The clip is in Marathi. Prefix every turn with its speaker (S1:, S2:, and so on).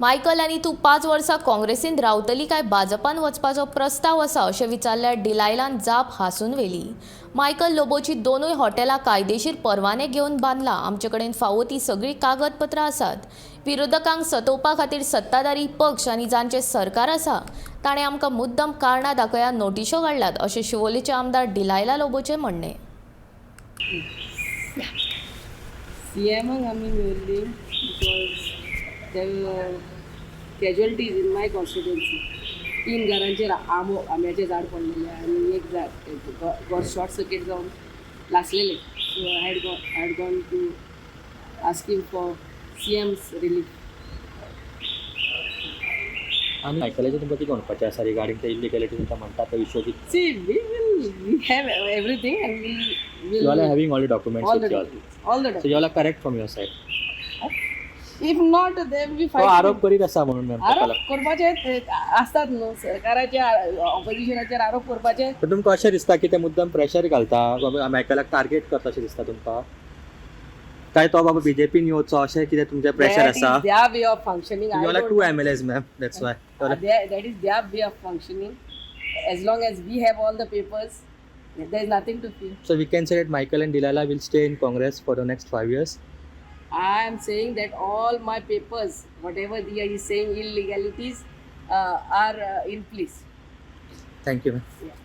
S1: मायकल आनी तूं 5 वर्सां काँग्रेसींत रावतली काय भाजपान वचपाचो प्रस्ताव आसा अशें विचारल्यार डिलायलान जाप हांसून व्हेली. मायकल लोबोची दोनूय हॉटेलां कायदेशीर परवाने घेवन बांदला. आमचे कडेन फावो ती सगळीं कागदपत्रां आसात. विरोधकांक सतोवपा खातीर सत्ताधारी पक्ष आनी जांचें सरकार आसा ताणें आमकां मुद्दम कारणां दाखयात नोटिश्यो काडल्यात अशें शिवोलेचे आमदार डिलायला लोबोचें म्हणणें.
S2: CMंक आमी मेळिल्ली because casualties in my constituency. 3 घरांचेर आंब्याचें झाड पडलेलें आनी एक घर शॉर्ट सर्किट जावन लासलेलें. So I had gone to asking for CM's relief.
S3: आणि मायकलाचें तुमकां कितें म्हणपाचें आसा रिगार्डींग ते इलिगॅलिटी तुमकां म्हणटा तो इश्यू की
S2: See, we have everything and we will.
S3: you all are having all the documents
S2: all
S3: with
S2: the
S3: you all.
S2: documents. All the
S3: So
S2: documents.
S3: you all are correct from your side.
S2: If not, then we
S3: तो
S2: fight.
S3: आरोप करीत आसा म्हणून मॅम
S2: आरोप
S3: ताका
S2: करपाचे असतात न्हू, सरकाराचे ऑपोजिशनाचेर आरोप करपाचे.
S3: पण तुमकां अशें दिसता की ते मुद्दम प्रेशर घालता बाबा मायकलाक टार्गेट करता अशें दिसता तुमकां काय तो बाबा बीजेपीन येवचो अशें कितें तुमचें प्रेशर
S2: That is
S3: आसा?
S2: their way of functioning.
S3: You all are 2 MLAs ma'am, that's why.
S2: That is their way of functioning. As long as we have all the papers, there is nothing to fear.
S3: So we can say that Michael and Delilah will stay in Congress for the next 5 years.
S2: I am saying that all my papers, whatever he is saying illegalities, are in place.
S3: Thank you ma'am.
S2: Yeah.